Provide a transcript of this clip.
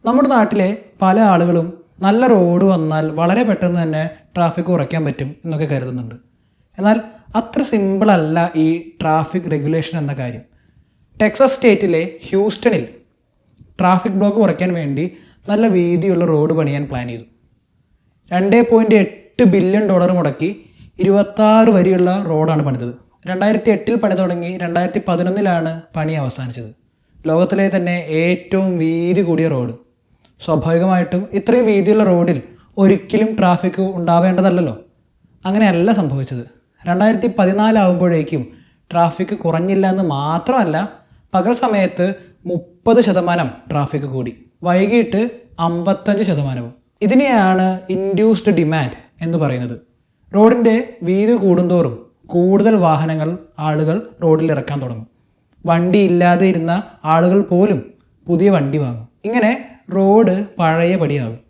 നമ്മുടെ നാട്ടിലെ പല ആളുകളും നല്ല റോഡ് വന്നാൽ വളരെ പെട്ടെന്ന് തന്നെ ട്രാഫിക് കുറയ്ക്കാൻ പറ്റും എന്നൊക്കെ കരുതുന്നുണ്ട്. എന്നാൽ അത്ര സിമ്പിളല്ല ഈ ട്രാഫിക് റെഗുലേഷൻ എന്ന കാര്യം. ടെക്സസ് സ്റ്റേറ്റിലെ ഹ്യൂസ്റ്റണിൽ ട്രാഫിക് ബ്ലോക്ക് കുറയ്ക്കാൻ വേണ്ടി നല്ല വീതിയുള്ള റോഡ് പണിയാൻ പ്ലാൻ ചെയ്തു. $2.8 ബില്യൺ മുടക്കി 26 വരിയുള്ള റോഡാണ് പണിതത്. 2008 പണി തുടങ്ങി 2011 പണി അവസാനിച്ചത്. ലോകത്തിലെ തന്നെ ഏറ്റവും വീതി കൂടിയ റോഡ്. സ്വാഭാവികമായിട്ടും ഇത്രയും വീതിയുള്ള റോഡിൽ ഒരിക്കലും ട്രാഫിക് ഉണ്ടാവേണ്ടതല്ലോ. അങ്ങനെയല്ല സംഭവിച്ചത്. 2014 ആകുമ്പോഴേക്കും ട്രാഫിക് കുറഞ്ഞില്ല എന്ന് മാത്രമല്ല, പകൽ സമയത്ത് 30% ട്രാഫിക് കൂടി, വൈകിട്ട് 55%. ഇതിനെയാണ് ഇൻഡ്യൂസ്ഡ് ഡിമാൻഡ് എന്ന് പറയുന്നത്. റോഡിൻ്റെ വീതി കൂടുന്തോറും കൂടുതൽ ആളുകൾ റോഡിൽ ഇറക്കാൻ തുടങ്ങും. വണ്ടി ഇല്ലാതെ ഇരുന്ന ആളുകൾ പോലും പുതിയ വണ്ടി വാങ്ങും. ഇങ്ങനെ റോഡ് പഴയ പടിയാകും.